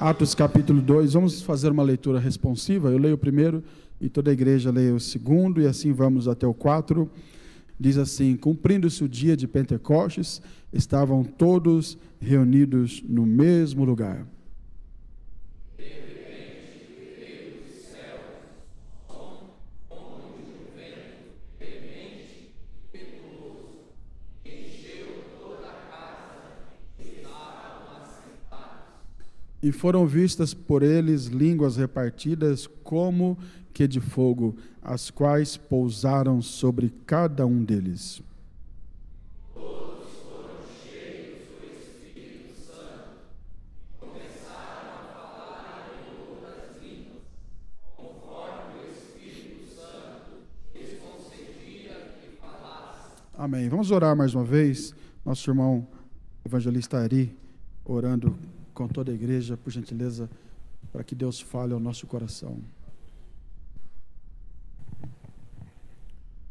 Atos capítulo 2, vamos fazer uma leitura responsiva. Eu leio o primeiro e toda a igreja lê o segundo, e assim vamos até o 4. Diz assim: cumprindo-se o dia de Pentecostes, estavam todos reunidos no mesmo lugar. E foram vistas por eles línguas repartidas como que de fogo, as quais pousaram sobre cada um deles. Todos foram cheios do Espírito Santo e começaram a falar em outras línguas, conforme o Espírito Santo lhes concedia que falassem. Amém. Vamos orar mais uma vez. Nosso irmão evangelista Ari, orando com toda a igreja, por gentileza, para que Deus fale ao nosso coração.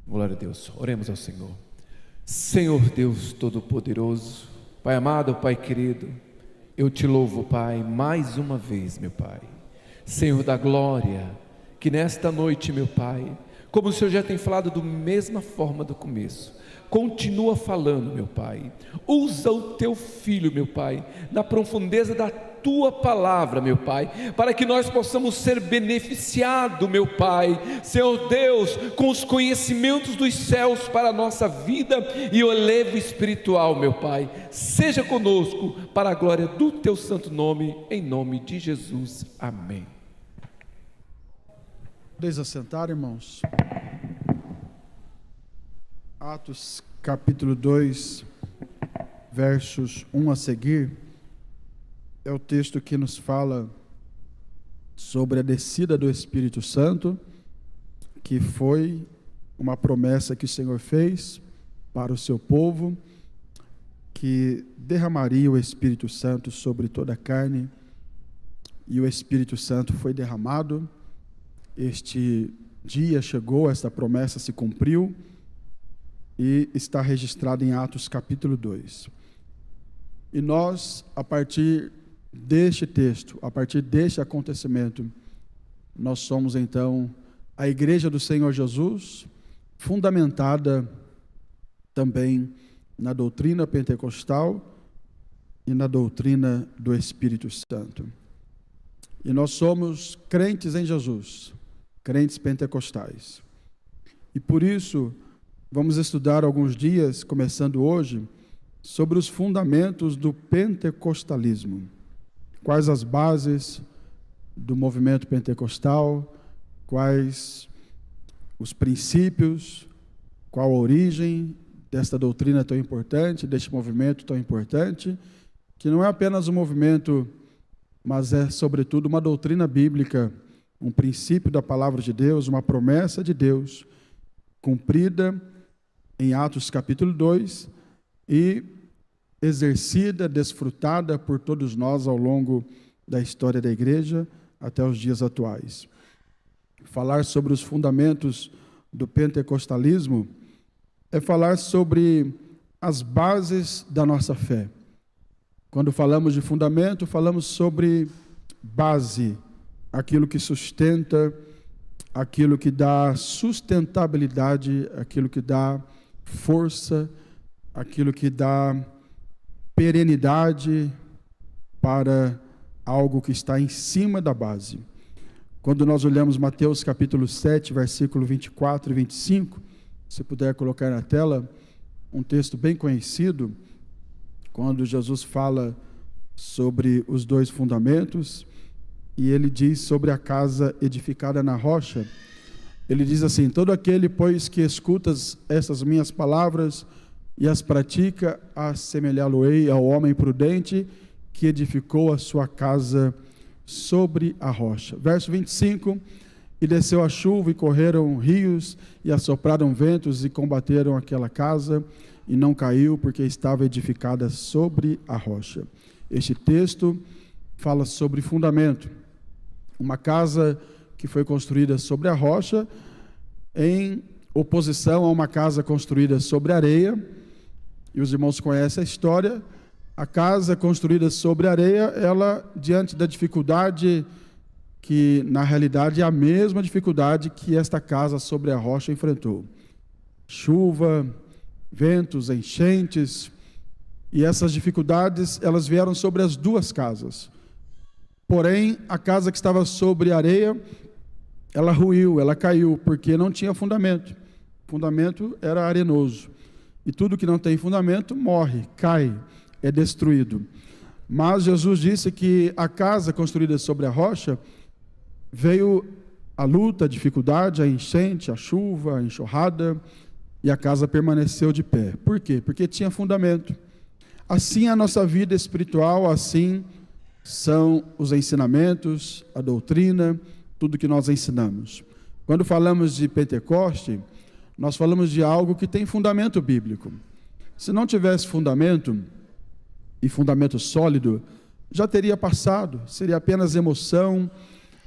Glória a Deus, oremos ao Senhor. Senhor Deus Todo-Poderoso, Pai amado, Pai querido, eu te louvo, Pai, mais uma vez, meu Pai. Senhor da glória, que nesta noite, meu Pai, como o Senhor já tem falado da mesma forma do começo, continua falando, meu Pai. Usa o teu filho, meu Pai, na profundeza da tua palavra, meu Pai, para que nós possamos ser beneficiados, meu Pai, Senhor Deus, com os conhecimentos dos céus para a nossa vida e o elevo espiritual, meu Pai. Seja conosco para a glória do teu santo nome, em nome de Jesus. Amém. Podem assentar, irmãos. Atos capítulo 2, versos 1 a seguir, é o texto que nos fala sobre a descida do Espírito Santo, que foi uma promessa que o Senhor fez para o seu povo, que derramaria o Espírito Santo sobre toda a carne, e o Espírito Santo foi derramado. Este dia chegou, esta promessa se cumpriu, e está registrado em Atos capítulo 2. E nós, a partir deste texto, a partir deste acontecimento, nós somos então a igreja do Senhor Jesus, fundamentada também na doutrina pentecostal e na doutrina do Espírito Santo. E nós somos crentes em Jesus, crentes pentecostais. E por isso, vamos estudar alguns dias, começando hoje, sobre os fundamentos do pentecostalismo. Quais as bases do movimento pentecostal, quais os princípios, qual a origem desta doutrina tão importante, deste movimento tão importante, que não é apenas um movimento, mas é, sobretudo, uma doutrina bíblica, um princípio da palavra de Deus, uma promessa de Deus, cumprida em Atos capítulo 2 e exercida, desfrutada por todos nós ao longo da história da igreja até os dias atuais. Falar sobre os fundamentos do pentecostalismo é falar sobre as bases da nossa fé. Quando falamos de fundamento, falamos sobre base, aquilo que sustenta, aquilo que dá sustentabilidade, aquilo que dá força, aquilo que dá perenidade para algo que está em cima da base. Quando nós olhamos Mateus capítulo 7, versículo 24 e 25, se puder colocar na tela, um texto bem conhecido, quando Jesus fala sobre os dois fundamentos, e ele diz sobre a casa edificada na rocha. Ele diz assim: todo aquele, pois, que escutas essas minhas palavras e as pratica, assemelhá-lo-ei ao homem prudente que edificou a sua casa sobre a rocha. Verso 25: e desceu a chuva, e correram rios, e assopraram ventos, e combateram aquela casa, e não caiu, porque estava edificada sobre a rocha. Este texto fala sobre fundamento. Uma casa que foi construída sobre a rocha, em oposição a uma casa construída sobre a areia. E os irmãos conhecem a história. A casa construída sobre areia, ela, diante da dificuldade, que na realidade é a mesma dificuldade que esta casa sobre a rocha enfrentou. Chuva, ventos, enchentes, e essas dificuldades, elas vieram sobre as duas casas. Porém, a casa que estava sobre areia, ela ruiu, ela caiu, porque não tinha fundamento. O fundamento era arenoso. E tudo que não tem fundamento morre, cai, é destruído. Mas Jesus disse que a casa construída sobre a rocha, veio a luta, a dificuldade, a enchente, a chuva, a enxurrada, e a casa permaneceu de pé. Por quê? Porque tinha fundamento. Assim a nossa vida espiritual, assim são os ensinamentos, a doutrina, tudo que nós ensinamos. Quando falamos de Pentecoste, nós falamos de algo que tem fundamento bíblico. Se não tivesse fundamento, e fundamento sólido, já teria passado, seria apenas emoção,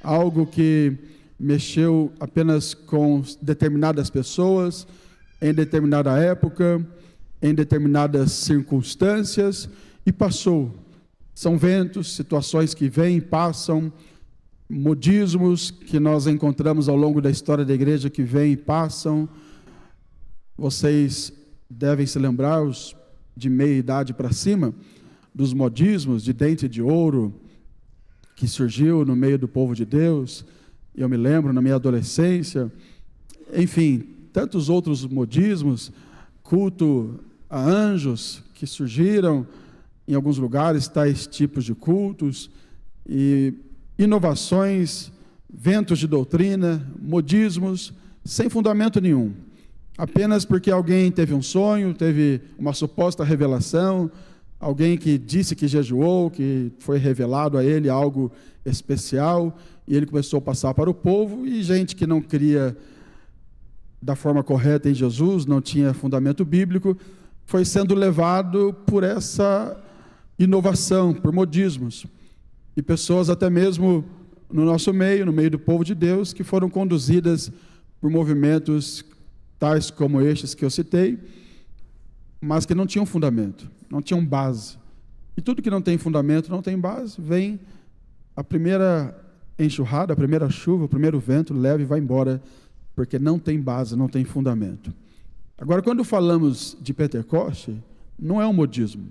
algo que mexeu apenas com determinadas pessoas, em determinada época, em determinadas circunstâncias, e passou. São ventos, situações que vêm e passam, modismos que nós encontramos ao longo da história da igreja que vêm e passam. Vocês devem se lembrar, os de meia idade para cima, dos modismos de dente de ouro, que surgiu no meio do povo de Deus. Eu me lembro na minha adolescência, enfim, tantos outros modismos, culto a anjos que surgiram em alguns lugares, tais tipos de cultos, e inovações, ventos de doutrina, modismos, sem fundamento nenhum, apenas porque alguém teve um sonho, teve uma suposta revelação, alguém que disse que jejuou, que foi revelado a ele algo especial, e ele começou a passar para o povo, e gente que não cria da forma correta em Jesus, não tinha fundamento bíblico, foi sendo levado por essa inovação, por modismos. E pessoas até mesmo no nosso meio, no meio do povo de Deus, que foram conduzidas por movimentos tais como estes que eu citei, mas que não tinham fundamento, não tinham base. E tudo que não tem fundamento, não tem base, vem a primeira enxurrada, a primeira chuva, o primeiro vento, leva e vai embora, porque não tem base, não tem fundamento. Agora, quando falamos de Pentecoste, não é um modismo,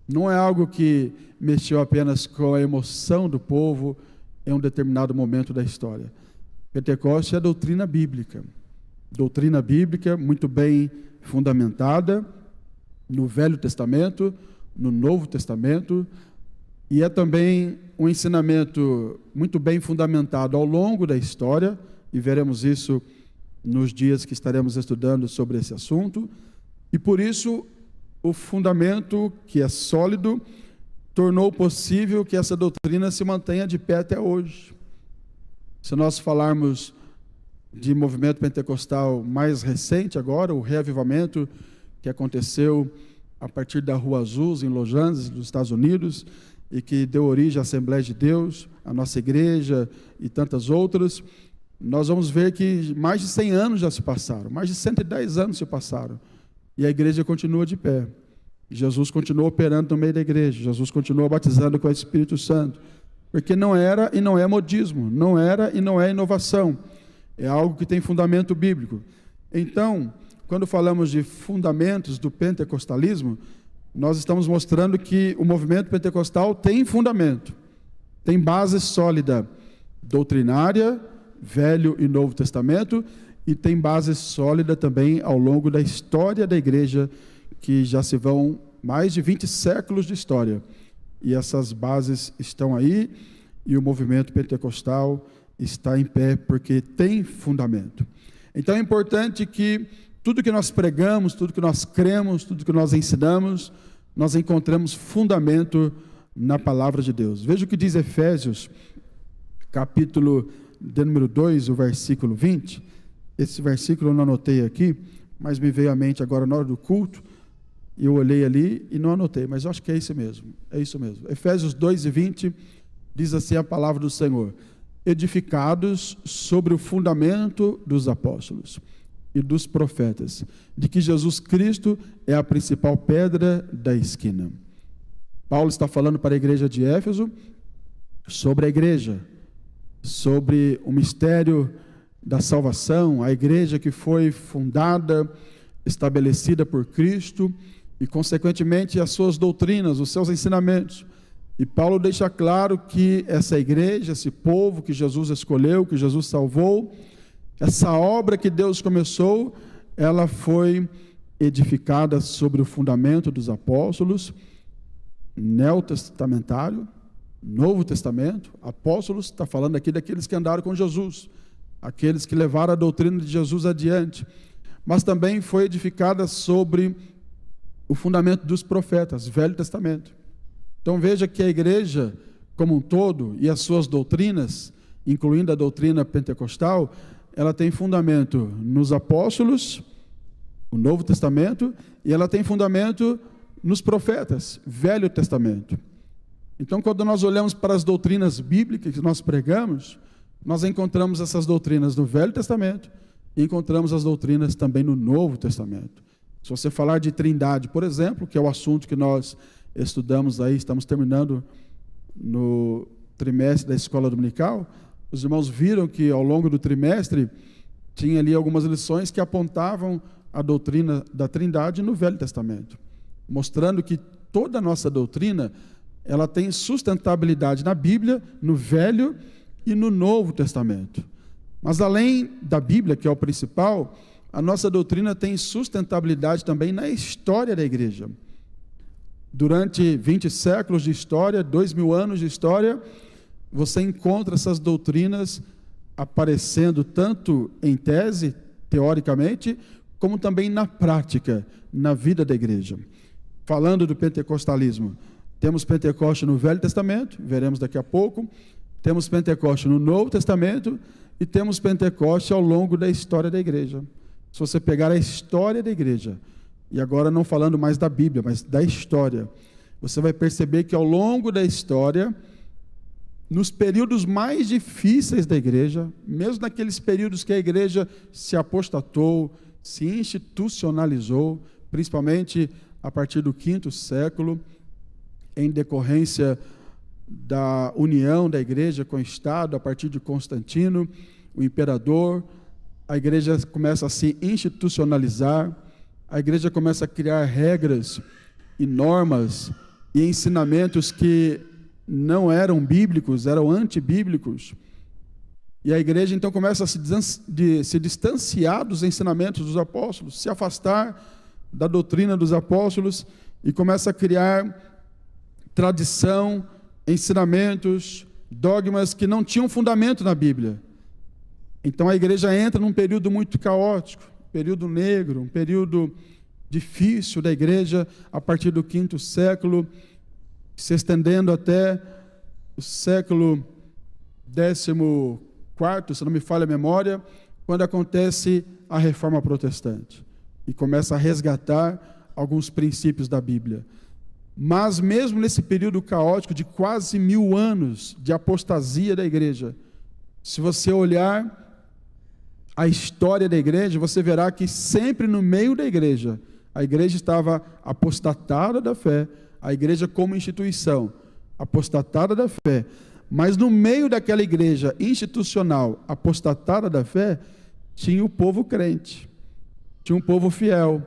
não é algo que mexeu apenas com a emoção do povo em um determinado momento da história. Pentecoste é doutrina bíblica muito bem fundamentada no Velho Testamento, no Novo Testamento, e é também um ensinamento muito bem fundamentado ao longo da história, e veremos isso nos dias que estaremos estudando sobre esse assunto, e por isso o fundamento, que é sólido, tornou possível que essa doutrina se mantenha de pé até hoje. Se nós falarmos de movimento pentecostal mais recente agora, o reavivamento que aconteceu a partir da Rua Azul, em Los Angeles, nos Estados Unidos, e que deu origem à Assembleia de Deus, a nossa igreja e tantas outras, nós vamos ver que mais de 100 anos já se passaram, mais de 110 anos se passaram, e a igreja continua de pé. Jesus continua operando no meio da igreja, Jesus continua batizando com o Espírito Santo, porque não era e não é modismo, não era e não é inovação, é algo que tem fundamento bíblico. Então, quando falamos de fundamentos do pentecostalismo, nós estamos mostrando que o movimento pentecostal tem fundamento, tem base sólida, doutrinária, Velho e Novo Testamento, e tem base sólida também ao longo da história da igreja, que já se vão mais de 20 séculos de história. E essas bases estão aí, e o movimento pentecostal está em pé porque tem fundamento. Então é importante que tudo que nós pregamos, tudo que nós cremos, tudo que nós ensinamos, nós encontramos fundamento na palavra de Deus. Veja o que diz Efésios, capítulo de número 2, o versículo 20. Esse versículo eu não anotei aqui, mas me veio à mente agora na hora do culto, e eu olhei ali e não anotei, mas eu acho que é isso mesmo, é isso mesmo. Efésios 2:20 diz assim a palavra do Senhor: edificados sobre o fundamento dos apóstolos e dos profetas, de que Jesus Cristo é a principal pedra da esquina. Paulo está falando para a igreja de Éfeso sobre a igreja, sobre o mistério da salvação, a igreja que foi fundada, estabelecida por Cristo e, consequentemente, as suas doutrinas, os seus ensinamentos. E Paulo deixa claro que essa igreja, esse povo que Jesus escolheu, que Jesus salvou, essa obra que Deus começou, ela foi edificada sobre o fundamento dos apóstolos, neotestamentário, Novo Testamento. Apóstolos, está falando aqui daqueles que andaram com Jesus, aqueles que levaram a doutrina de Jesus adiante, mas também foi edificada sobre o fundamento dos profetas, Velho Testamento. Então veja que a igreja como um todo e as suas doutrinas, incluindo a doutrina pentecostal, ela tem fundamento nos apóstolos, o Novo Testamento, e ela tem fundamento nos profetas, Velho Testamento. Então, quando nós olhamos para as doutrinas bíblicas que nós pregamos, nós encontramos essas doutrinas no Velho Testamento e encontramos as doutrinas também no Novo Testamento. Se você falar de Trindade, por exemplo, que é o assunto que nós estudamos aí, estamos terminando no trimestre da escola dominical, os irmãos viram que ao longo do trimestre tinha ali algumas lições que apontavam a doutrina da Trindade no Velho Testamento, mostrando que toda a nossa doutrina ela tem sustentabilidade na Bíblia, no Velho e no Novo Testamento. Mas além da Bíblia, que é o principal, a nossa doutrina tem sustentabilidade também na história da igreja. Durante 20 séculos de história, 2000 anos de história, você encontra essas doutrinas aparecendo tanto em tese, teoricamente, como também na prática, na vida da igreja. Falando do pentecostalismo, temos Pentecoste no Velho Testamento, veremos daqui a pouco, temos Pentecoste no Novo Testamento e temos Pentecoste ao longo da história da igreja. Se você pegar a história da igreja, e agora não falando mais da Bíblia, mas da história, você vai perceber que ao longo da história, nos períodos mais difíceis da igreja, mesmo naqueles períodos que a igreja se apostatou, se institucionalizou, principalmente a partir do V século, em decorrência da união da igreja com o Estado, a partir de Constantino, o imperador, a igreja começa a se institucionalizar, a igreja começa a criar regras e normas e ensinamentos que não eram bíblicos, eram antibíblicos. E a igreja então começa a se distanciar dos ensinamentos dos apóstolos, se afastar da doutrina dos apóstolos e começa a criar tradição, ensinamentos, dogmas que não tinham fundamento na Bíblia. Então a igreja entra num período muito caótico, período negro, um período difícil da igreja a partir do V século, se estendendo até o século XIV, se não me falha a memória, quando acontece a Reforma Protestante e começa a resgatar alguns princípios da Bíblia. Mas mesmo nesse período caótico de quase 1000 anos de apostasia da igreja, se você olhar a história da igreja, você verá que sempre no meio da igreja, a igreja estava apostatada da fé, a igreja como instituição, apostatada da fé, mas no meio daquela igreja institucional, apostatada da fé, tinha o povo crente, tinha um povo fiel,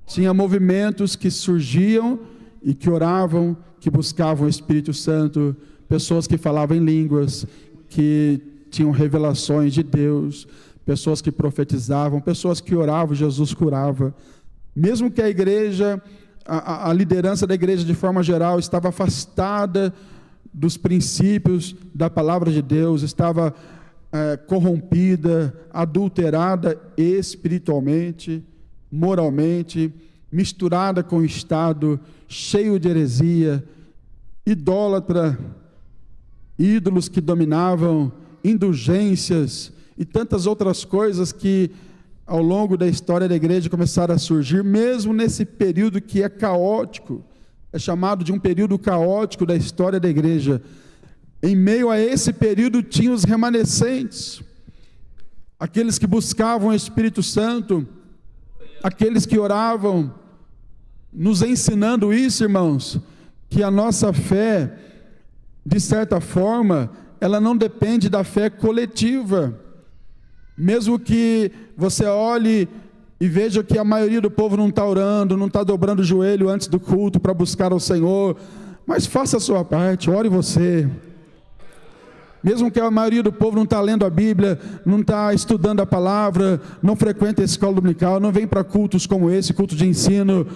tinha movimentos que surgiam e que oravam, que buscavam o Espírito Santo, pessoas que falavam em línguas, que tinham revelações de Deus, pessoas que profetizavam, pessoas que oravam, Jesus curava. Mesmo que a igreja, a liderança da igreja de forma geral estava afastada dos princípios da palavra de Deus, estava corrompida, adulterada espiritualmente, moralmente, misturada com o Estado, cheio de heresia, idólatra, ídolos que dominavam, indulgências e tantas outras coisas que ao longo da história da igreja começaram a surgir, mesmo nesse período que é caótico, é chamado de um período caótico da história da igreja. Em meio a esse período tinha os remanescentes, aqueles que buscavam o Espírito Santo, aqueles que oravam, nos ensinando isso, irmãos, que a nossa fé, de certa forma, ela não depende da fé coletiva. Mesmo que você olhe e veja que a maioria do povo não está orando, não está dobrando o joelho antes do culto para buscar ao Senhor, mas faça a sua parte, ore você. Mesmo que a maioria do povo não está lendo a Bíblia, não está estudando a palavra, não frequenta a escola dominical, não vem para cultos como esse, culto de ensino,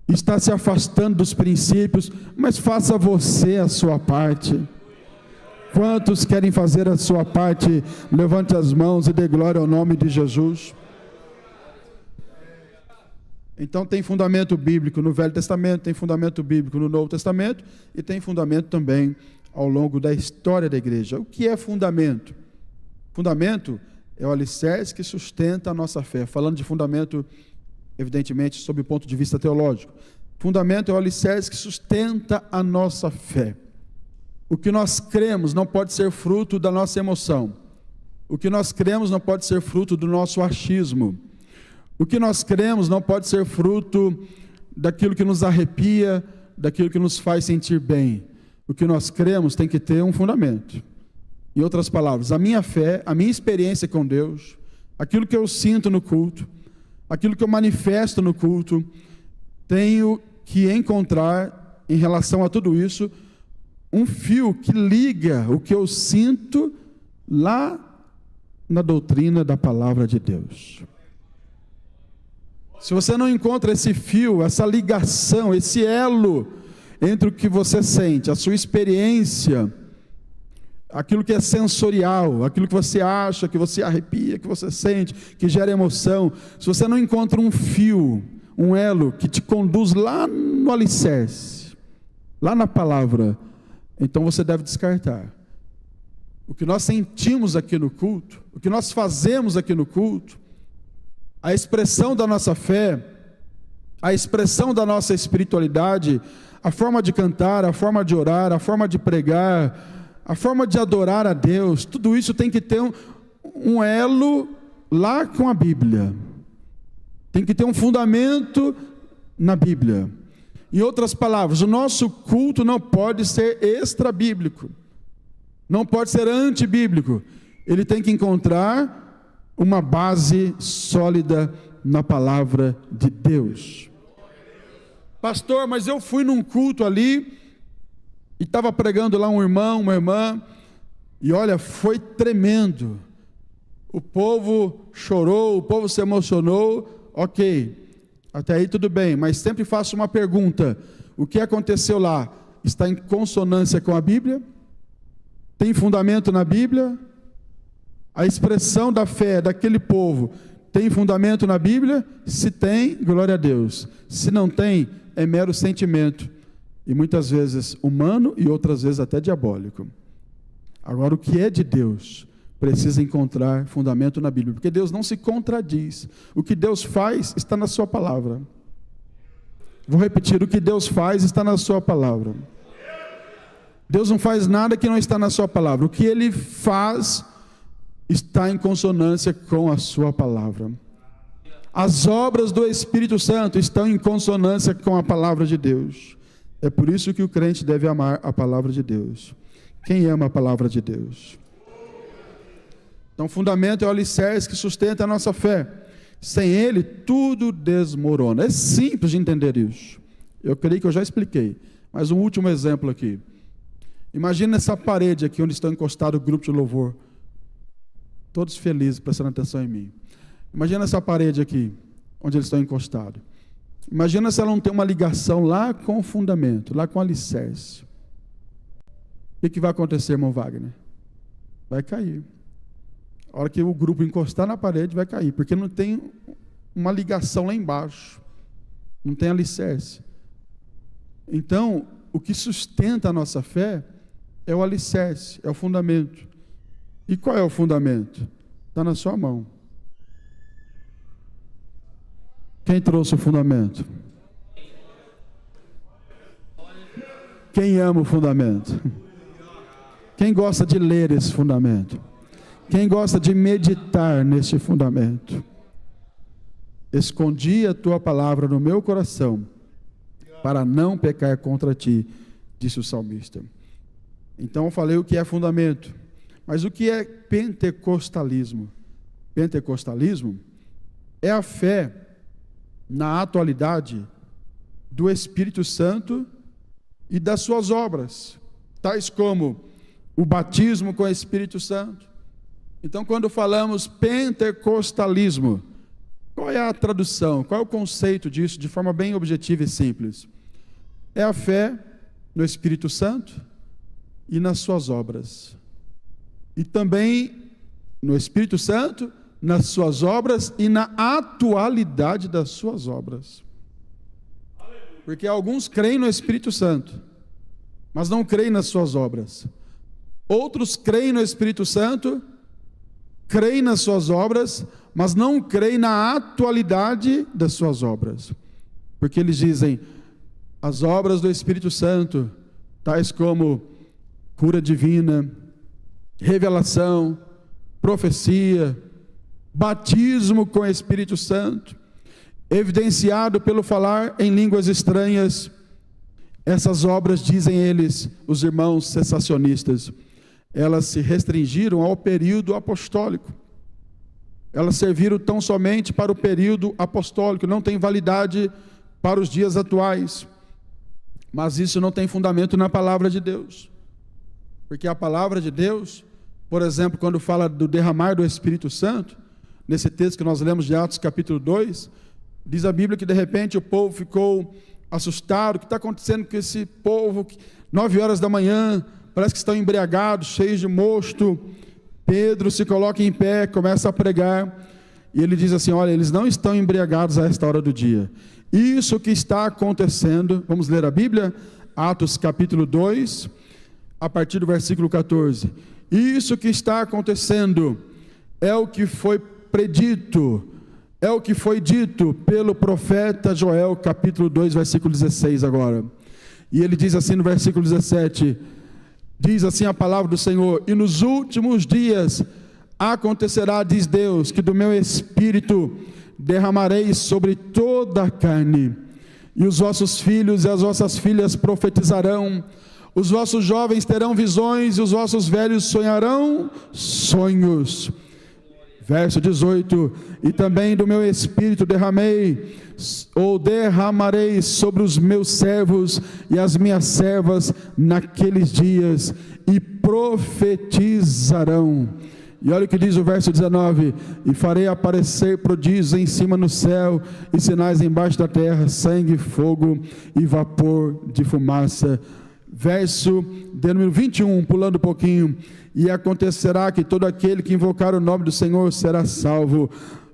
está se afastando dos princípios, mas faça você a sua parte. Quantos querem fazer a sua parte? Levante as mãos e dê glória ao nome de Jesus. Então tem fundamento bíblico no Velho Testamento, tem fundamento bíblico no Novo Testamento e tem fundamento também ao longo da história da igreja. O que é fundamento? Fundamento é o alicerce que sustenta a nossa fé. Falando de fundamento, evidentemente, sob o ponto de vista teológico. Fundamento é o alicerce que sustenta a nossa fé. O que nós cremos não pode ser fruto da nossa emoção. O que nós cremos não pode ser fruto do nosso achismo. O que nós cremos não pode ser fruto daquilo que nos arrepia, daquilo que nos faz sentir bem. O que nós cremos tem que ter um fundamento. Em outras palavras, a minha fé, a minha experiência com Deus, aquilo que eu sinto no culto, aquilo que eu manifesto no culto, tenho que encontrar, em relação a tudo isso, um fio que liga o que eu sinto lá na doutrina da palavra de Deus. Se você não encontra esse fio, essa ligação, esse elo entre o que você sente, a sua experiência, aquilo que é sensorial, aquilo que você acha, que você arrepia, que você sente, que gera emoção, se você não encontra um fio, um elo que te conduz lá no alicerce, lá na palavra, então você deve descartar. O que nós sentimos aqui no culto, o que nós fazemos aqui no culto, a expressão da nossa fé, a expressão da nossa espiritualidade, a forma de cantar, a forma de orar, a forma de pregar, a forma de adorar a Deus, tudo isso tem que ter um elo lá com a Bíblia. Tem que ter um fundamento na Bíblia. Em outras palavras, o nosso culto não pode ser extra-bíblico, não pode ser antibíblico. Ele tem que encontrar uma base sólida na palavra de Deus. Pastor, mas eu fui num culto ali e estava pregando lá um irmão, uma irmã, e olha, foi tremendo. O povo chorou, o povo se emocionou, ok, até aí tudo bem, mas sempre faço uma pergunta: o que aconteceu lá está em consonância com a Bíblia? Tem fundamento na Bíblia? A expressão da fé daquele povo tem fundamento na Bíblia? Se tem, glória a Deus. Se não tem, é mero sentimento, e muitas vezes humano e outras vezes até diabólico. Agora, o que é de Deus precisa encontrar fundamento na Bíblia, porque Deus não se contradiz. O que Deus faz está na sua palavra. Vou repetir: o que Deus faz está na sua palavra. Deus não faz nada que não está na sua palavra. O que Ele faz está em consonância com a sua palavra. As obras do Espírito Santo estão em consonância com a palavra de Deus. É por isso que o crente deve amar a palavra de Deus. Quem ama a palavra de Deus? Então, o fundamento é o alicerce que sustenta a nossa fé. Sem ele, tudo desmorona. É simples de entender isso. Eu creio que eu já expliquei. Mas um último exemplo aqui. Imagina essa parede aqui onde estão encostados o grupo de louvor. Todos felizes, prestando atenção em mim. Imagina essa parede aqui, onde eles estão encostados. Imagina se ela não tem uma ligação lá com o fundamento, lá com o alicerce. O que vai acontecer, irmão Wagner? Vai cair. A hora que o grupo encostar na parede, vai cair, porque não tem uma ligação lá embaixo. Não tem alicerce. Então, o que sustenta a nossa fé é o alicerce, é o fundamento. E qual é o fundamento? Está na sua mão. Quem trouxe o fundamento? Quem ama o fundamento? Quem gosta de ler esse fundamento? Quem gosta de meditar nesse fundamento? Escondi a tua palavra no meu coração, para não pecar contra ti, disse o salmista. Então eu falei o que é fundamento. Mas o que é pentecostalismo? Pentecostalismo é a fé na atualidade do Espírito Santo e das suas obras, tais como o batismo com o Espírito Santo. Então, quando falamos pentecostalismo, qual é a tradução? Qual é o conceito disso, de forma bem objetiva e simples? É a fé no Espírito Santo e nas suas obras. E também no Espírito Santo, nas suas obras e na atualidade das suas obras. Porque alguns creem no Espírito Santo, mas não creem nas suas obras. Outros creem no Espírito Santo, creem nas suas obras, mas não creem na atualidade das suas obras. Porque eles dizem, as obras do Espírito Santo, tais como cura divina, revelação, profecia, batismo com o Espírito Santo, evidenciado pelo falar em línguas estranhas, essas obras, dizem eles, os irmãos cessacionistas, elas se restringiram ao período apostólico. Elas serviram tão somente para o período apostólico, não tem validade para os dias atuais. Mas isso não tem fundamento na palavra de Deus. Porque a palavra de Deus, por exemplo, quando fala do derramar do Espírito Santo, nesse texto que nós lemos de Atos capítulo 2, diz a Bíblia que de repente o povo ficou assustado. O que está acontecendo com esse povo? 9 horas da manhã, parece que estão embriagados, cheios de mosto. Pedro se coloca em pé, começa a pregar, e ele diz assim, olha, eles não estão embriagados a esta hora do dia. Isso que está acontecendo, vamos ler a Bíblia? Atos capítulo 2, a partir do versículo 14. Isso que está acontecendo é o que foi predito, é o que foi dito pelo profeta Joel, capítulo 2, versículo 16 agora. E ele diz assim no versículo 17, diz assim a palavra do Senhor, e nos últimos dias acontecerá, diz Deus, que do meu Espírito derramarei sobre toda a carne, e os vossos filhos e as vossas filhas profetizarão, os vossos jovens terão visões, e os vossos velhos sonharão sonhos. Verso 18, e também do meu Espírito derramarei sobre os meus servos e as minhas servas naqueles dias, e profetizarão. E olha o que diz o verso 19, e farei aparecer prodígios em cima no céu, e sinais embaixo da terra, sangue, fogo e vapor de fumaça. Verso de número 21, pulando um pouquinho, e acontecerá que todo aquele que invocar o nome do Senhor será salvo.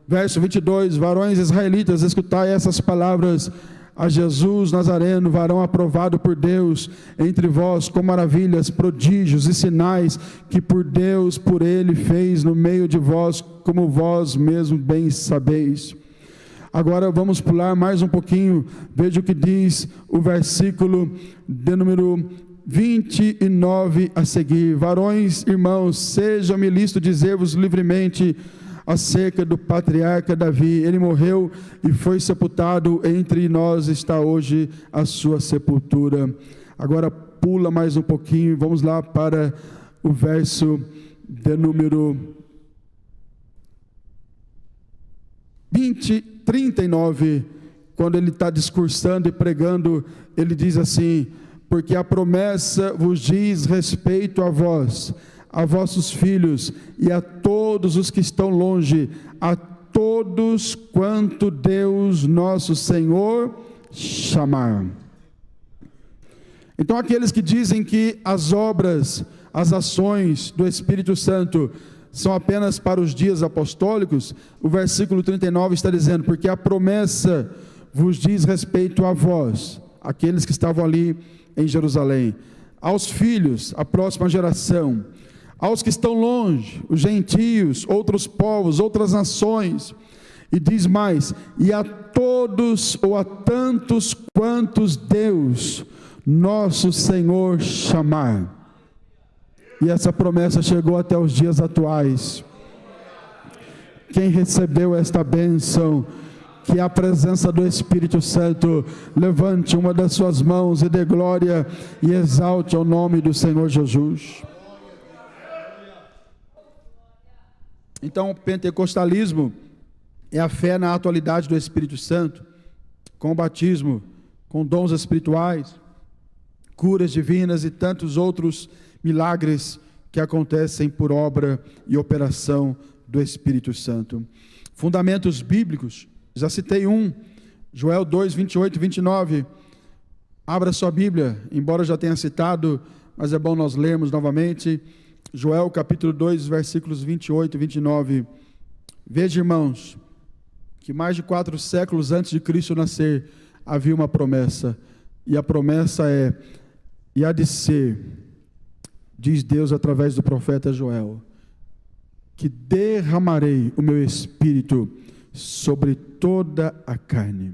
Verso 22, varões israelitas, escutai essas palavras, a Jesus Nazareno, varão aprovado por Deus entre vós, com maravilhas, prodígios e sinais, que por Deus, por Ele fez no meio de vós, como vós mesmo bem sabeis. Agora vamos pular mais um pouquinho, veja o que diz o versículo de número 29 a seguir. Varões, irmãos, seja-me lícito dizer-vos livremente acerca do patriarca Davi. Ele morreu e foi sepultado, entre nós está hoje a sua sepultura. Agora pula mais um pouquinho, vamos lá para o verso de número 39, quando ele está discursando e pregando, ele diz assim, porque a promessa vos diz respeito a vós, a vossos filhos e a todos os que estão longe, a todos quanto Deus nosso Senhor chamar. Então aqueles que dizem que as obras, as ações do Espírito Santo são apenas para os dias apostólicos, o versículo 39 está dizendo, porque a promessa vos diz respeito a vós, aqueles que estavam ali em Jerusalém, aos filhos, a próxima geração, aos que estão longe, os gentios, outros povos, outras nações, e diz mais, e a todos ou a tantos quantos Deus, nosso Senhor, chamar. E essa promessa chegou até os dias atuais. Quem recebeu esta bênção, que a presença do Espírito Santo. Levante uma das suas mãos e dê glória e exalte ao nome do Senhor Jesus. Então, o pentecostalismo é a fé na atualidade do Espírito Santo, com o batismo, com dons espirituais, curas divinas e tantos outros milagres que acontecem por obra e operação do Espírito Santo. Fundamentos bíblicos, já citei um, Joel 2, 28 e 29. Abra sua Bíblia, embora eu já tenha citado, mas é bom nós lermos novamente. Joel capítulo 2, versículos 28 e 29. Veja, irmãos, que mais de 4 séculos antes de Cristo nascer, havia uma promessa, e a promessa é, e há de ser, diz Deus através do profeta Joel, que derramarei o meu Espírito sobre toda a carne.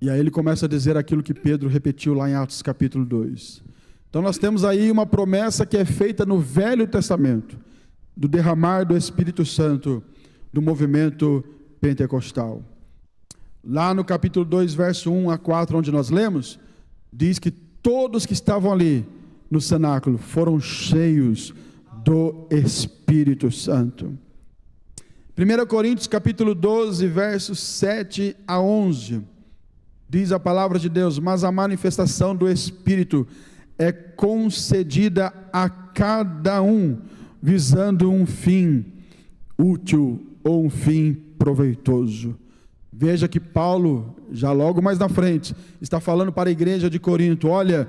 E aí ele começa a dizer aquilo que Pedro repetiu lá em Atos capítulo 2. Então nós temos aí uma promessa que é feita no Velho Testamento, do derramar do Espírito Santo, do movimento pentecostal. Lá no capítulo 2, verso 1 a 4, onde nós lemos, diz que todos que estavam ali no cenáculo foram cheios do Espírito Santo. 1 Coríntios capítulo 12, versos 7 a 11, diz a palavra de Deus: mas a manifestação do Espírito é concedida a cada um, visando um fim útil ou um fim proveitoso. Veja que Paulo, já logo mais na frente, está falando para a igreja de Corinto: olha,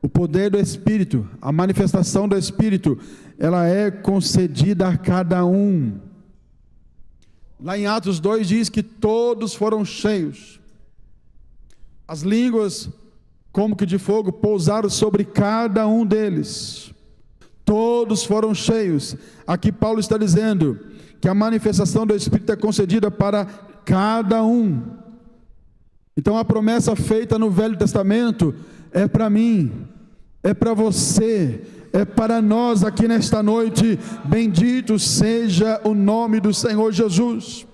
o poder do Espírito, a manifestação do Espírito, ela é concedida a cada um. Lá em Atos 2 diz que todos foram cheios. As línguas, como que de fogo, pousaram sobre cada um deles. Todos foram cheios. Aqui Paulo está dizendo que a manifestação do Espírito é concedida para cada um. Então a promessa feita no Velho Testamento é para mim, é para você, é para nós aqui nesta noite. Bendito seja o nome do Senhor Jesus.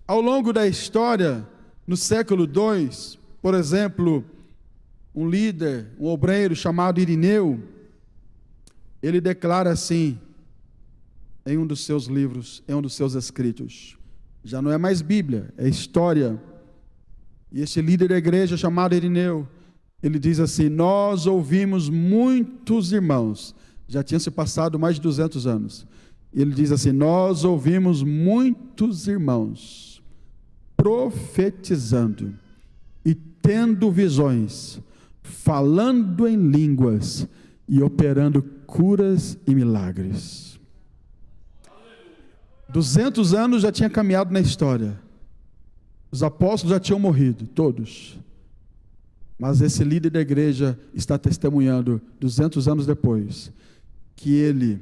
Ao longo da história, no século II, por exemplo, um líder, um obreiro chamado Irineu, ele declara assim, em um dos seus livros, em um dos seus escritos, já não é mais Bíblia, é história. E este líder da igreja chamado Irineu, ele diz assim: nós ouvimos muitos irmãos, já tinha se passado mais de 200 anos, ele diz assim: nós ouvimos muitos irmãos profetizando e tendo visões, falando em línguas e operando curas e milagres. 200 anos já tinha caminhado na história, os apóstolos já tinham morrido, todos. Mas esse líder da igreja está testemunhando, 200 anos depois, que ele,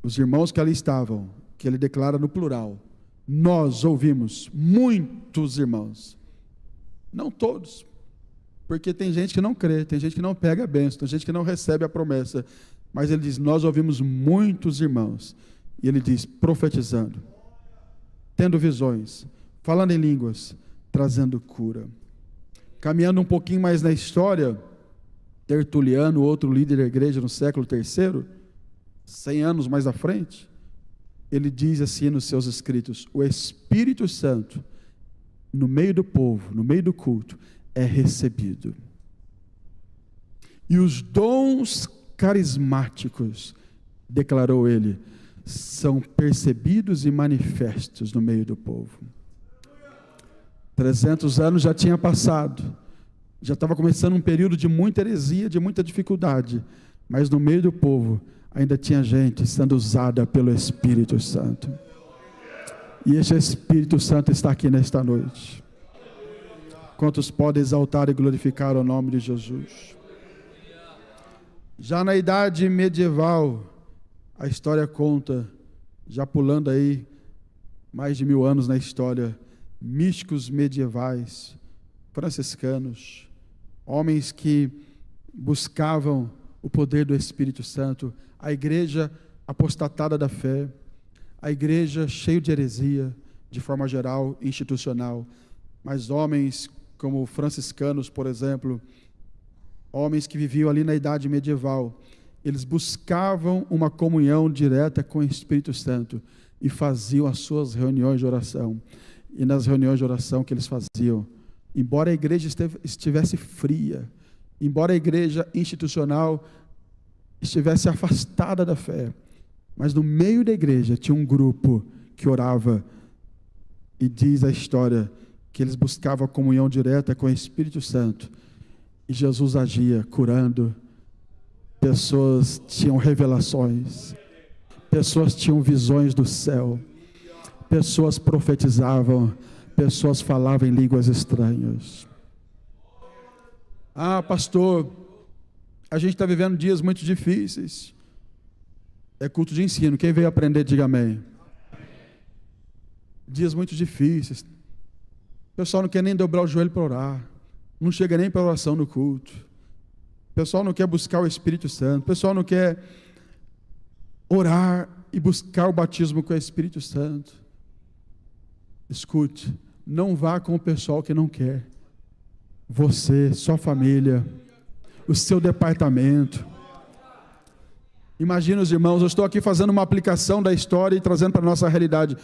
os irmãos que ali estavam, que ele declara no plural, nós ouvimos muitos irmãos, não todos, porque tem gente que não crê, tem gente que não pega a bênção, tem gente que não recebe a promessa, mas ele diz, nós ouvimos muitos irmãos, e ele diz, profetizando, tendo visões, falando em línguas, trazendo cura. Caminhando um pouquinho mais na história, Tertuliano, outro líder da igreja no século III, 100 anos mais à frente, ele diz assim nos seus escritos: o Espírito Santo, no meio do povo, no meio do culto, é recebido. E os dons carismáticos, declarou ele, são percebidos e manifestos no meio do povo. 300 anos já tinha passado, já estava começando um período de muita heresia, de muita dificuldade, mas no meio do povo ainda tinha gente sendo usada pelo Espírito Santo. E esse Espírito Santo está aqui nesta noite. Quantos podem exaltar e glorificar o nome de Jesus? Já na idade medieval, a história conta, já pulando aí mais de 1000 anos na história, místicos medievais, franciscanos, homens que buscavam o poder do Espírito Santo, a igreja apostatada da fé, A igreja cheia de heresia, de forma geral, institucional. Mas homens como franciscanos, por exemplo, homens que viviam ali na idade medieval, eles buscavam uma comunhão direta com o Espírito Santo e faziam as suas reuniões de oração. E nas reuniões de oração que eles faziam, embora a igreja estivesse fria, embora a igreja institucional estivesse afastada da fé, mas no meio da igreja tinha um grupo que orava, e diz a história que eles buscavam a comunhão direta com o Espírito Santo, e Jesus agia curando, pessoas tinham revelações, pessoas tinham visões do céu, pessoas profetizavam, pessoas falavam em línguas estranhas. Ah, pastor, a gente está vivendo dias muito difíceis. É culto de ensino, quem veio aprender, diga amém. Dias muito difíceis. O pessoal não quer nem dobrar o joelho para orar, não chega nem para oração no culto. O pessoal não quer buscar o Espírito Santo, o pessoal não quer orar e buscar o batismo com o Espírito Santo. Escute, não vá com o pessoal que não quer. Você, sua família, o seu departamento. Imagina os irmãos, eu estou aqui fazendo uma aplicação da história e trazendo para a nossa realidade.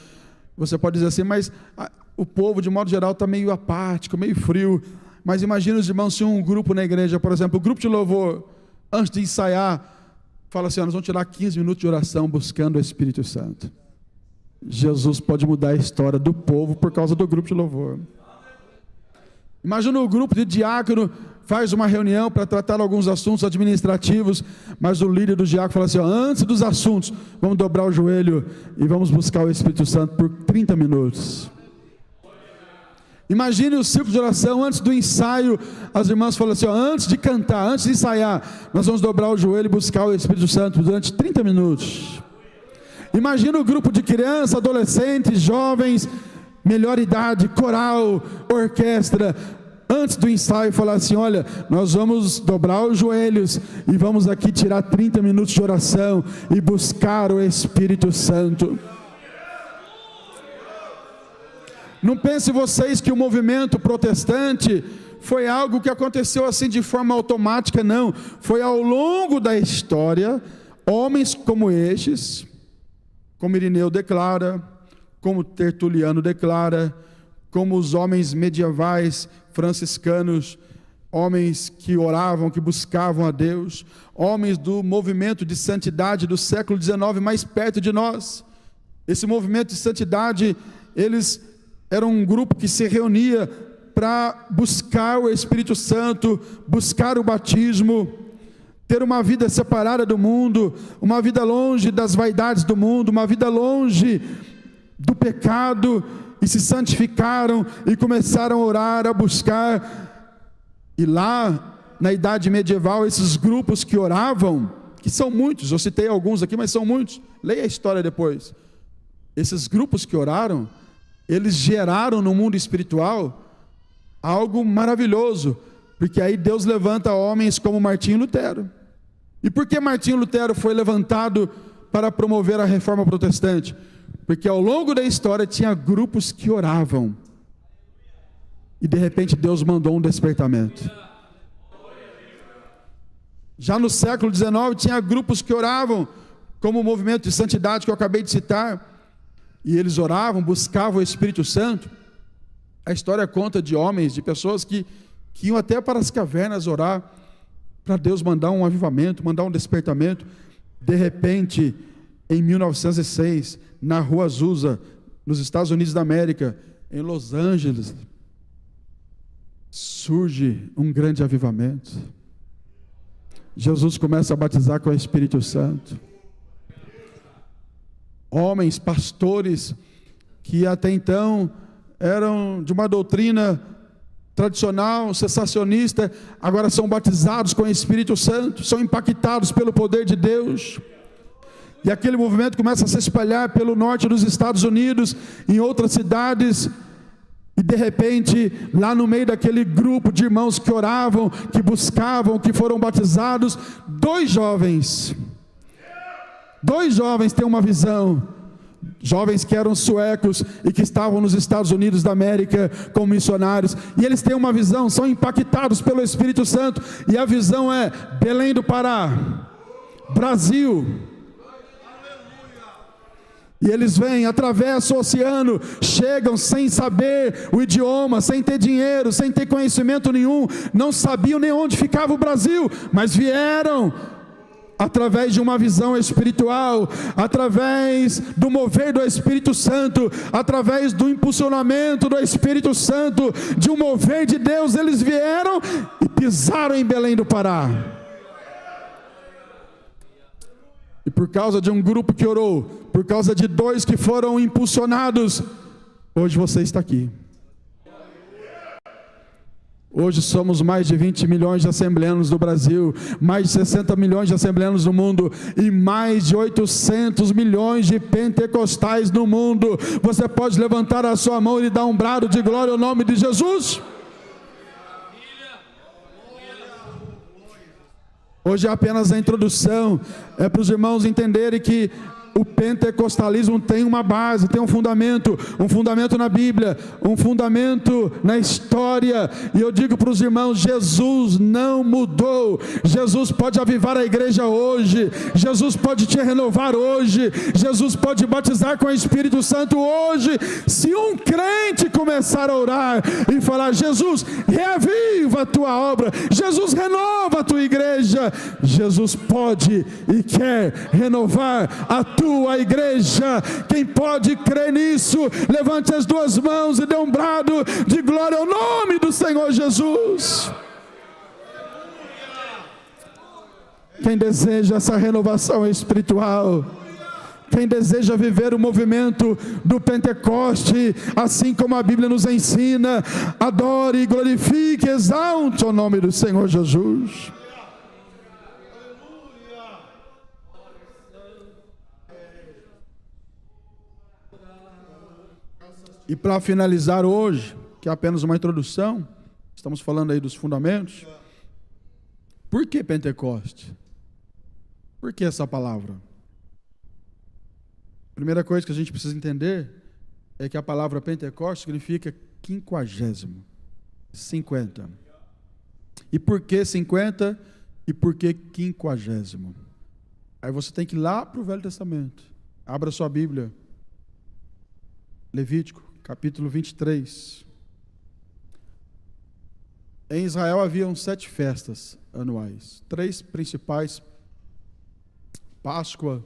Você pode dizer assim, mas o povo de modo geral está meio apático, meio frio. Mas imagina os irmãos, se um grupo na igreja, por exemplo, o grupo de louvor, antes de ensaiar, fala assim, nós vamos tirar 15 minutos de oração buscando o Espírito Santo. Jesus pode mudar a história do povo por causa do grupo de louvor. Imagina o grupo de diácono faz uma reunião para tratar alguns assuntos administrativos, mas o líder do diácono fala assim, antes dos assuntos, vamos dobrar o joelho e vamos buscar o Espírito Santo por 30 minutos. Imagine o círculo de oração, antes do ensaio, as irmãs falam assim, antes de cantar, antes de ensaiar, nós vamos dobrar o joelho e buscar o Espírito Santo durante 30 minutos. Imagina o grupo de crianças, adolescentes, jovens, melhor idade, coral, orquestra, antes do ensaio falar assim, olha, nós vamos dobrar os joelhos e vamos aqui tirar 30 minutos de oração e buscar o Espírito Santo. Não pense vocês que o movimento protestante foi algo que aconteceu assim de forma automática, não. Foi ao longo da história, homens como estes, como Irineu declara, como Tertuliano declara, como os homens medievais franciscanos, homens que oravam, que buscavam a Deus, homens do movimento de santidade do século XIX mais perto de nós. Esse movimento de santidade, eles eram um grupo que se reunia para buscar o Espírito Santo, buscar o batismo, ter uma vida separada do mundo, uma vida longe das vaidades do mundo, uma vida longe do pecado, e se santificaram e começaram a orar, a buscar. E lá na idade medieval, esses grupos que oravam, que são muitos, eu citei alguns aqui, mas são muitos, leia a história depois. Esses grupos que oraram, eles geraram no mundo espiritual algo maravilhoso, porque aí Deus levanta homens como Martinho Lutero. E por que Martinho Lutero foi levantado para promover a reforma protestante? Porque ao longo da história tinha grupos que oravam, e de repente Deus mandou um despertamento. Já no século XIX tinha grupos que oravam, como o movimento de santidade que eu acabei de citar, e eles oravam, buscavam o Espírito Santo. A história conta de homens, de pessoas que iam até para as cavernas orar, para Deus mandar um avivamento, mandar um despertamento. De repente, em 1906, na Rua Azusa, nos Estados Unidos da América, em Los Angeles, surge um grande avivamento. Jesus começa a batizar com o Espírito Santo. Homens, pastores, que até então eram de uma doutrina tradicional, cessacionista, agora são batizados com o Espírito Santo, são impactados pelo poder de Deus. E aquele movimento começa a se espalhar pelo norte dos Estados Unidos, em outras cidades, e de repente, lá no meio daquele grupo de irmãos que oravam, que buscavam, que foram batizados, dois jovens têm uma visão. jovens que eram suecos e que estavam nos Estados Unidos da América como missionários, e eles têm uma visão, são impactados pelo Espírito Santo, e a visão é Belém do Pará, Brasil. E eles vêm, atravessam o oceano, chegam sem saber o idioma, sem ter dinheiro, sem ter conhecimento nenhum, não sabiam nem onde ficava o Brasil, mas vieram através de uma visão espiritual, através do mover do Espírito Santo, através do impulsionamento do Espírito Santo, de um mover de Deus, eles vieram e pisaram em Belém do Pará. E por causa de um grupo que orou, por causa de 2 que foram impulsionados, hoje você está aqui. Hoje somos mais de 20 milhões de assembleanos do Brasil, mais de 60 milhões de assembleanos no mundo, e mais de 800 milhões de pentecostais no mundo. Você pode levantar a sua mão e dar um brado de glória ao nome de Jesus? Hoje é apenas a introdução, é para os irmãos entenderem que o pentecostalismo tem uma base, tem um fundamento na Bíblia, um fundamento na história, e eu digo para os irmãos, Jesus não mudou. Jesus pode avivar a igreja hoje, Jesus pode te renovar hoje, Jesus pode batizar com o Espírito Santo hoje, se um crente começar a orar e falar, Jesus, reaviva a tua obra, Jesus, renova a tua igreja. Jesus pode e quer renovar a tua igreja. Quem pode crer nisso, levante as 2 mãos e dê um brado de glória ao nome do Senhor Jesus. Quem deseja essa renovação espiritual, quem deseja viver o movimento do Pentecoste, assim como a Bíblia nos ensina, adore, glorifique, exalte o nome do Senhor Jesus. E para finalizar hoje, que é apenas uma introdução, estamos falando aí dos fundamentos. Por que Pentecoste? Por que essa palavra? Primeira coisa que a gente precisa entender é que a palavra Pentecoste significa 50. 50. E por que 50? E por que 50? Aí você tem que ir lá para o Velho Testamento. Abra sua Bíblia. Levítico, capítulo 23. Em Israel haviam 7 festas anuais. 3 principais: Páscoa,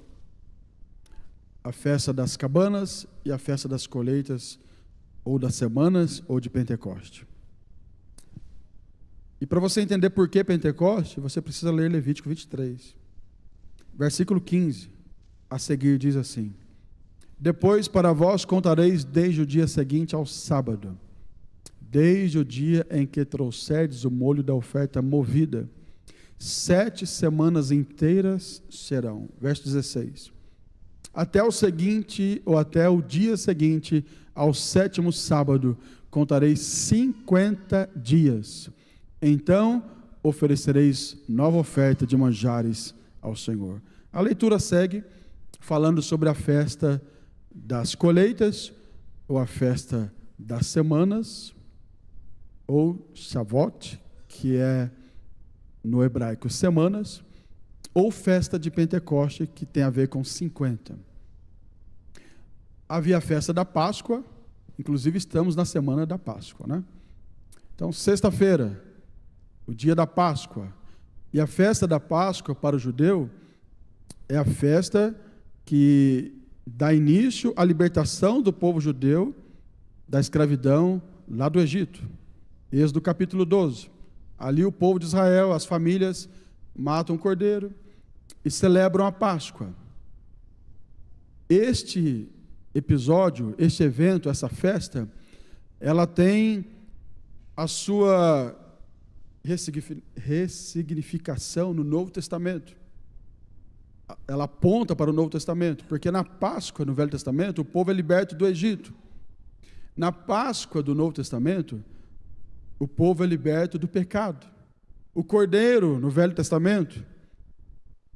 a festa das cabanas e a festa das colheitas, ou das semanas, ou de Pentecoste. E para você entender por que Pentecoste, você precisa ler Levítico 23. Versículo 15, a seguir diz assim: Depois para vós contareis desde o dia seguinte ao sábado, desde o dia em que trouxerdes o molho da oferta movida, 7 semanas inteiras serão. Verso 16. Até o seguinte, ou até o dia seguinte, ao 7º sábado, contareis 50 dias. Então oferecereis nova oferta de manjares ao Senhor. A leitura segue falando sobre a festa das colheitas, ou a festa das semanas, ou Shavuot, que é no hebraico semanas, ou festa de Pentecoste, que tem a ver com 50. Havia a festa da Páscoa, inclusive estamos na semana da Páscoa, né? Então, sexta-feira, o dia da Páscoa, e a festa da Páscoa para o judeu é a festa que dá início à libertação do povo judeu da escravidão lá do Egito. Êxodo capítulo 12. Ali o povo de Israel, as famílias, matam um cordeiro e celebram a Páscoa. Este episódio, este evento, essa festa, ela tem a sua ressignificação no Novo Testamento. Ela aponta para o Novo Testamento, porque na Páscoa, no Velho Testamento, o povo é liberto do Egito. Na Páscoa do Novo Testamento, o povo é liberto do pecado. O cordeiro, no Velho Testamento,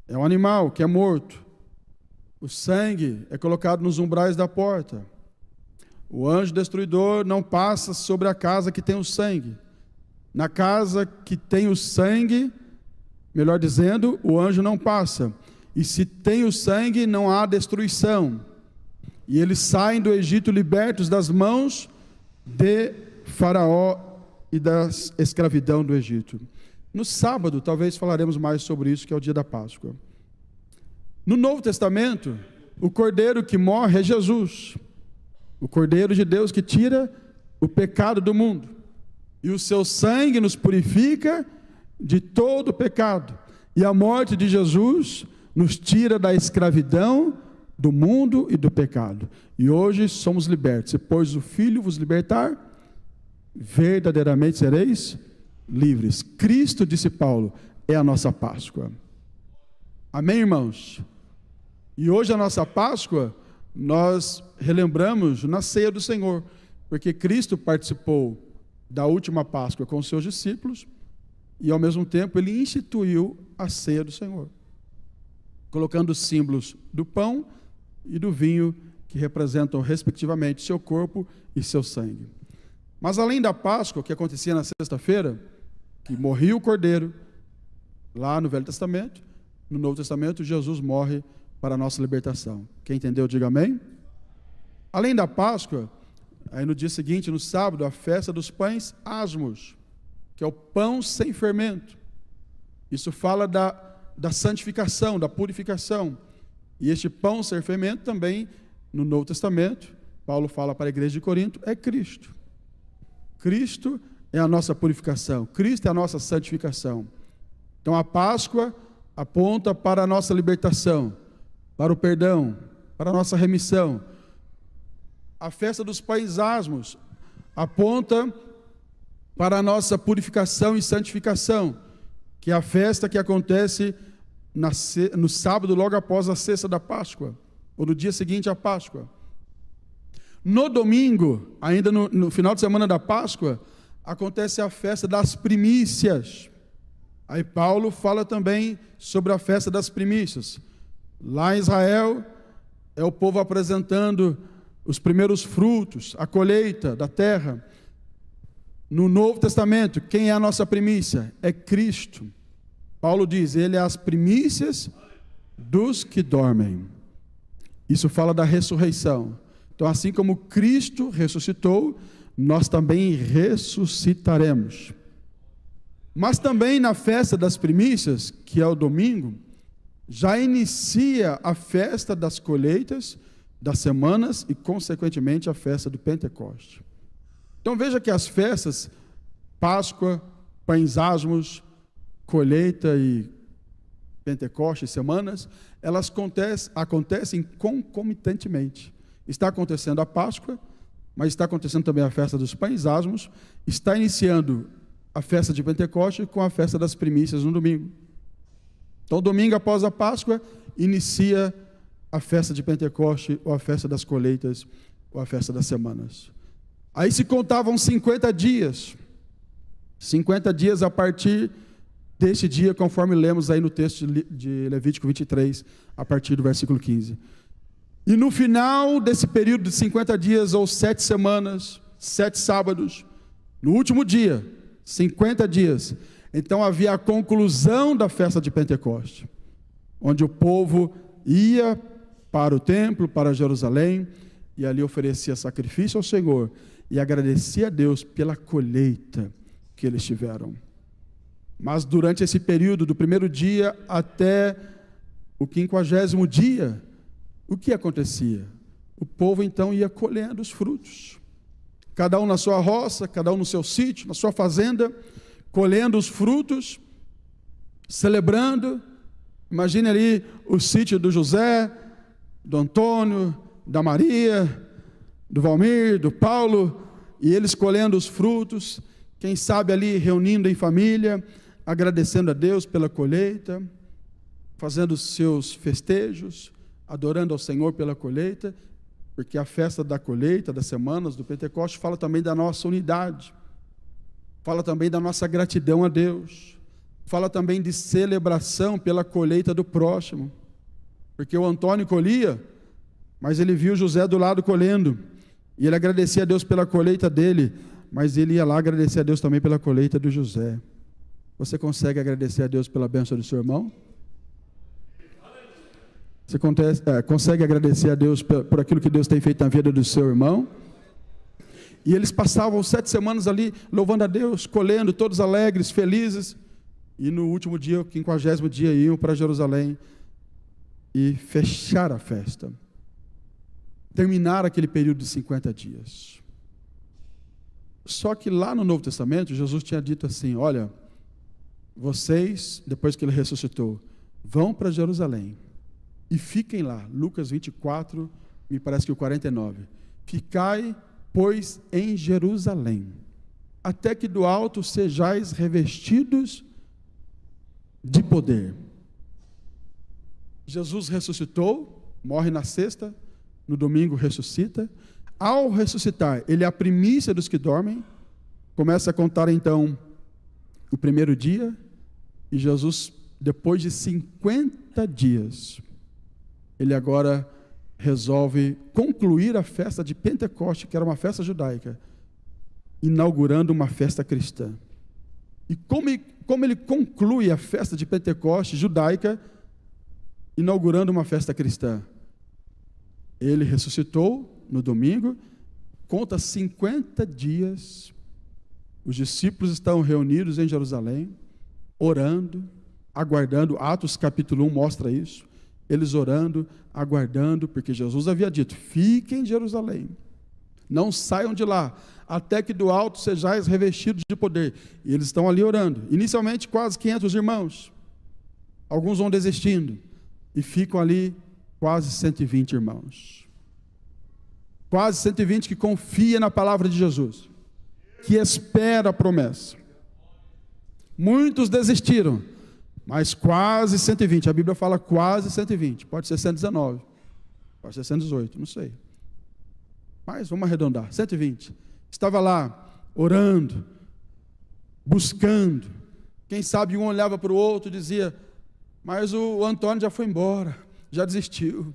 é um animal que é morto. O sangue é colocado nos umbrais da porta. O anjo destruidor não passa sobre a casa que tem o sangue. Na casa que tem o sangue, melhor dizendo, o anjo não passa. E se tem o sangue, não há destruição. E eles saem do Egito libertos das mãos de Faraó e da escravidão do Egito. No sábado, talvez falaremos mais sobre isso, que é o dia da Páscoa. No Novo Testamento, o cordeiro que morre é Jesus. O cordeiro de Deus que tira o pecado do mundo. E o seu sangue nos purifica de todo o pecado. E a morte de Jesus nos tira da escravidão do mundo e do pecado. E hoje somos libertos. E pois o Filho vos libertar, verdadeiramente sereis livres. Cristo, disse Paulo, é a nossa Páscoa. Amém, irmãos? E hoje a nossa Páscoa, nós relembramos na ceia do Senhor, porque Cristo participou da última Páscoa com os seus discípulos, e ao mesmo tempo ele instituiu a ceia do Senhor, colocando os símbolos do pão e do vinho, que representam respectivamente seu corpo e seu sangue. Mas além da Páscoa, que acontecia na sexta-feira, que morria o cordeiro, lá no Velho Testamento, no Novo Testamento, Jesus morre para a nossa libertação. Quem entendeu, diga amém. Além da Páscoa, aí no dia seguinte, no sábado, a festa dos pães asmos, que é o pão sem fermento. Isso fala da santificação, da purificação. E este pão sem fermento também, no Novo Testamento, Paulo fala para a igreja de Corinto, é Cristo. Cristo é a nossa purificação, Cristo é a nossa santificação. Então a Páscoa aponta para a nossa libertação, para o perdão, para a nossa remissão. A festa dos pães asmos aponta para a nossa purificação e santificação, que é a festa que acontece no sábado, logo após a sexta da Páscoa, ou no dia seguinte à Páscoa. No domingo, ainda no final de semana da Páscoa, acontece a festa das primícias. Aí Paulo fala também sobre a festa das primícias. Lá em Israel, é o povo apresentando os primeiros frutos, a colheita da terra. No Novo Testamento, quem é a nossa primícia? É Cristo. Paulo diz, ele é as primícias dos que dormem. Isso fala da ressurreição. Então, assim como Cristo ressuscitou, nós também ressuscitaremos. Mas também na festa das primícias, que é o domingo, já inicia a festa das colheitas, das semanas e, consequentemente, a festa do Pentecoste. Então veja que as festas, Páscoa, pães asmos, colheita e Pentecoste, semanas, elas acontecem concomitantemente. Está acontecendo a Páscoa, mas está acontecendo também a festa dos pães asmos, está iniciando a festa de Pentecoste com a festa das primícias no domingo. Então, domingo após a Páscoa, inicia a festa de Pentecoste, ou a festa das colheitas, ou a festa das semanas. Aí se contavam 50 dias. 50 dias a partir deste dia, conforme lemos aí no texto de Levítico 23, a partir do versículo 15. E no final desse período de 50 dias, ou 7 semanas, 7 sábados, no último dia, 50 dias, então havia a conclusão da festa de Pentecoste, onde o povo ia para o templo, para Jerusalém, e ali oferecia sacrifício ao Senhor, e agradecia a Deus pela colheita que eles tiveram. Mas durante esse período, do primeiro dia até o 50º dia, o que acontecia? O povo então ia colhendo os frutos. Cada um na sua roça, cada um no seu sítio, na sua fazenda, colhendo os frutos, celebrando. Imagine ali o sítio do José, do Antônio, da Maria, do Valmir, do Paulo, e eles colhendo os frutos, quem sabe ali reunindo em família, agradecendo a Deus pela colheita, fazendo os seus festejos, adorando ao Senhor pela colheita, porque a festa da colheita, das semanas do Pentecoste, fala também da nossa unidade, fala também da nossa gratidão a Deus, fala também de celebração pela colheita do próximo, porque o Antônio colhia, mas ele viu José do lado colhendo, e ele agradecia a Deus pela colheita dele, mas ele ia lá agradecer a Deus também pela colheita do José. Você consegue agradecer a Deus pela bênção do seu irmão? Você consegue agradecer a Deus por aquilo que Deus tem feito na vida do seu irmão? E eles passavam 7 semanas ali louvando a Deus, colhendo, todos alegres, felizes. E no último dia, o 50º dia, iam para Jerusalém e fechar a festa. Terminar aquele período de 50 dias. Só que lá no Novo Testamento, Jesus tinha dito assim: olha, vocês, depois que ele ressuscitou, vão para Jerusalém e fiquem lá. Lucas 24, me parece que o 49. Ficai, pois, em Jerusalém, até que do alto sejais revestidos de poder. Jesus ressuscitou, morre na sexta, no domingo ressuscita. Ao ressuscitar, ele é a primícia dos que dormem. Começa a contar então o primeiro dia, e Jesus, depois de 50 dias, ele agora resolve concluir a festa de Pentecoste, que era uma festa judaica, inaugurando uma festa cristã. E como ele conclui a festa de Pentecoste judaica, inaugurando uma festa cristã? Ele ressuscitou no domingo, conta 50 dias, os discípulos estão reunidos em Jerusalém, orando, aguardando. Atos capítulo 1 mostra isso, eles orando, aguardando, porque Jesus havia dito: fiquem em Jerusalém, não saiam de lá, até que do alto sejais revestidos de poder. E eles estão ali orando, inicialmente quase 500 irmãos, alguns vão desistindo, e ficam ali quase 120 irmãos, quase 120 que confia na palavra de Jesus, que espera a promessa. Muitos desistiram, mas quase 120, a Bíblia fala quase 120, pode ser 119, pode ser 118, não sei, mas vamos arredondar, 120, estava lá, orando, buscando. Quem sabe um olhava para o outro e dizia: mas o Antônio já foi embora, já desistiu,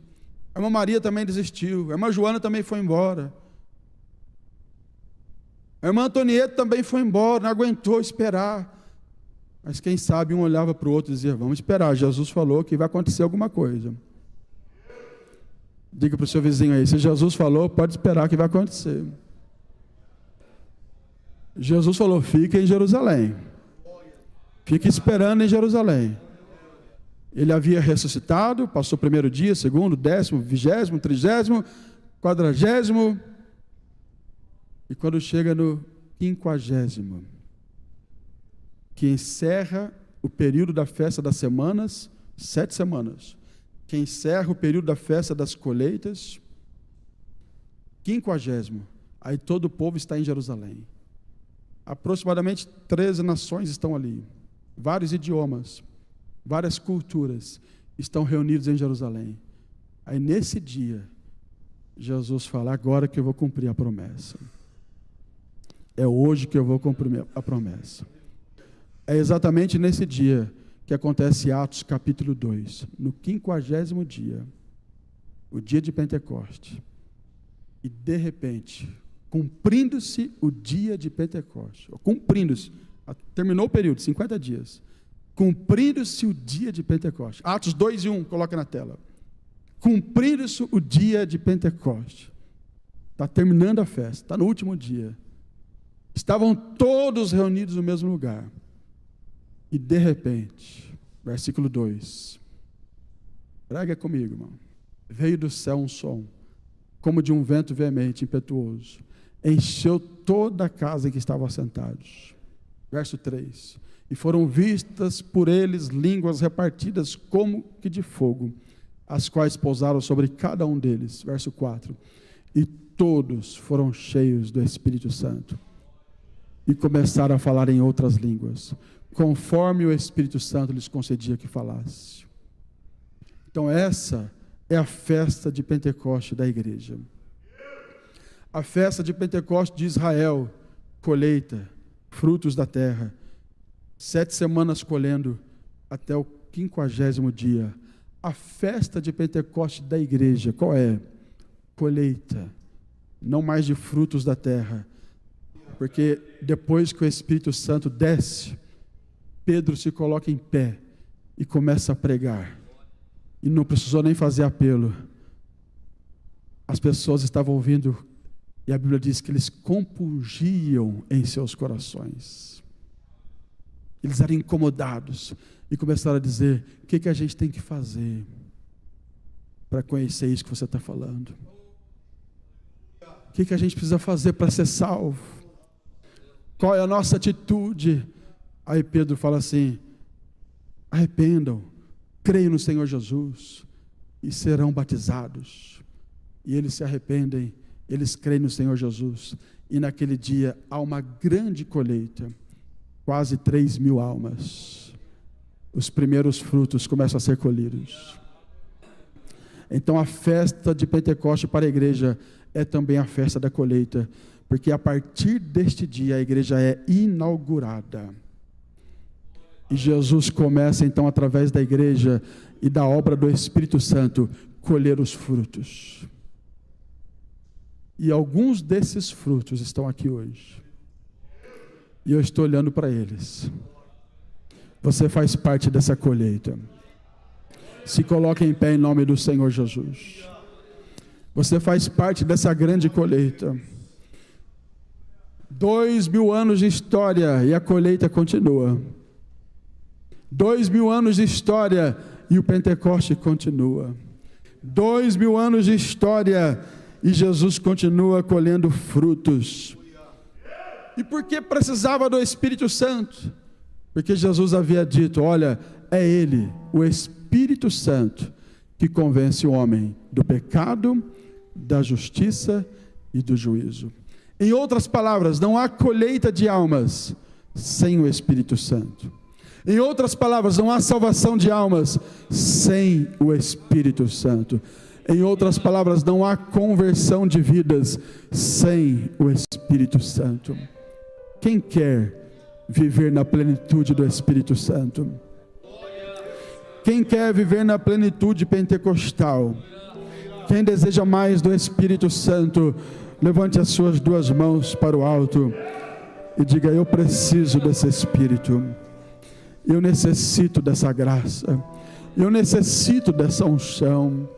a irmã Maria também desistiu, a irmã Joana também foi embora, a irmã Antonieta também foi embora, não aguentou esperar. Mas quem sabe um olhava para o outro e dizia: vamos esperar, Jesus falou que vai acontecer alguma coisa. Diga para o seu vizinho aí: se Jesus falou, pode esperar que vai acontecer. Jesus falou: fique em Jerusalém, fique esperando em Jerusalém. Ele havia ressuscitado, passou o primeiro dia, segundo, 10º, 20º, 30º, 40º, e quando chega no 50º, que encerra o período da festa das semanas, 7 semanas, que encerra o período da festa das colheitas, 50º, aí todo o povo está em Jerusalém. Aproximadamente 13 nações estão ali, vários idiomas, várias culturas estão reunidos em Jerusalém. Aí nesse dia, Jesus fala: agora que eu vou cumprir a promessa. É hoje que eu vou cumprir a promessa. É exatamente nesse dia que acontece Atos capítulo 2, no 50º dia, o dia de Pentecoste. E de repente, cumprindo-se o dia de Pentecoste, terminou o período, 50 dias, cumprindo-se o dia de Pentecoste. Atos 2:1, coloca na tela. Cumprindo-se o dia de Pentecoste. Está terminando a festa, está no último dia. Estavam todos reunidos no mesmo lugar. E de repente, versículo 2, prega comigo, irmão. Veio do céu um som, como de um vento veemente, impetuoso, encheu toda a casa em que estavam assentados. Verso 3, e foram vistas por eles línguas repartidas como que de fogo, as quais pousaram sobre cada um deles. Verso 4, e todos foram cheios do Espírito Santo, e começaram a falar em outras línguas, conforme o Espírito Santo lhes concedia que falasse. Então essa é a festa de Pentecoste da igreja. A festa de Pentecoste de Israel, colheita, frutos da terra, 7 semanas colhendo, até o 50º dia, A festa de Pentecoste da igreja, qual é? Colheita, não mais de frutos da terra. Porque depois que o Espírito Santo desce, Pedro se coloca em pé e começa a pregar. E não precisou nem fazer apelo. As pessoas estavam ouvindo, e a Bíblia diz que eles compungiam em seus corações. Eles eram incomodados e começaram a dizer: o que a gente tem que fazer para conhecer isso que você está falando? O que a gente precisa fazer para ser salvo? Qual é a nossa atitude? Aí Pedro fala assim: arrependam, creiam no Senhor Jesus e serão batizados. E eles se arrependem, eles creem no Senhor Jesus. E naquele dia há uma grande colheita, quase 3.000 almas. Os primeiros frutos começam a ser colhidos. Então a festa de Pentecoste para a igreja é também a festa da colheita, porque a partir deste dia a igreja é inaugurada. E Jesus começa então, através da igreja e da obra do Espírito Santo, colher os frutos. E alguns desses frutos estão aqui hoje. E eu estou olhando para eles. Você faz parte dessa colheita. Se coloque em pé em nome do Senhor Jesus. Você faz parte dessa grande colheita. 2.000 anos de história e a colheita continua. 2.000 anos de história e o Pentecoste continua. 2.000 anos de história e Jesus continua colhendo frutos. E por que precisava do Espírito Santo? Porque Jesus havia dito: olha, é Ele, o Espírito Santo, que convence o homem do pecado, da justiça e do juízo. Em outras palavras, não há colheita de almas sem o Espírito Santo. Em outras palavras, não há salvação de almas sem o Espírito Santo. Em outras palavras, não há conversão de vidas sem o Espírito Santo. Quem quer viver na plenitude do Espírito Santo? Quem quer viver na plenitude pentecostal? Quem deseja mais do Espírito Santo, levante as suas 2 mãos para o alto e diga: eu preciso desse Espírito. Eu necessito dessa graça. Eu necessito dessa unção.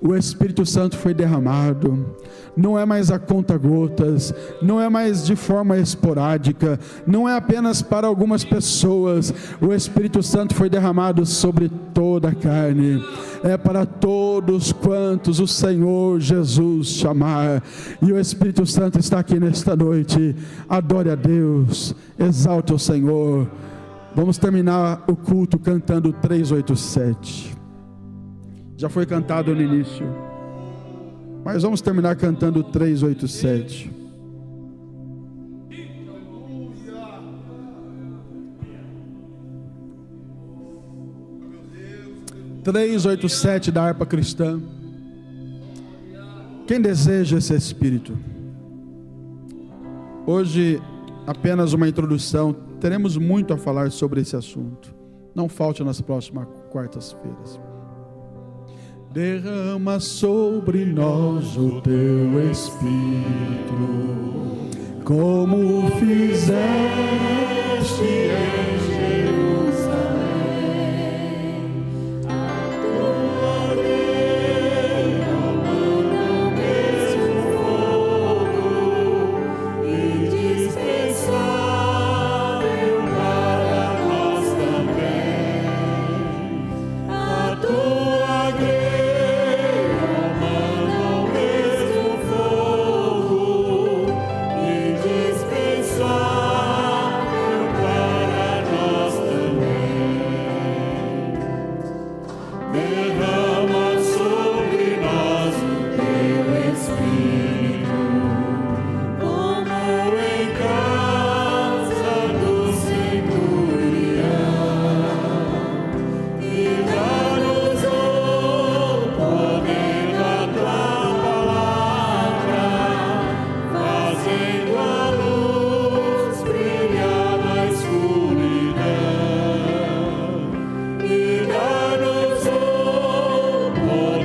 O Espírito Santo foi derramado, não é mais a conta-gotas, não é mais de forma esporádica, não é apenas para algumas pessoas. O Espírito Santo foi derramado sobre toda a carne, é para todos quantos o Senhor Jesus chamar. E o Espírito Santo está aqui nesta noite. Adore a Deus, exalte o Senhor. Vamos terminar o culto cantando 387. Já foi cantado no início, mas vamos terminar cantando 387. Da harpa cristã. Quem deseja esse Espírito? Hoje, apenas uma introdução. Teremos muito a falar sobre esse assunto. Não falte nas próximas quartas-feiras. Derrama sobre nós o teu Espírito, como fizeste em Jerusalém. A tua lei manda o mesmo fogo, indispensável para nós também. A tua graça oh, poderoso.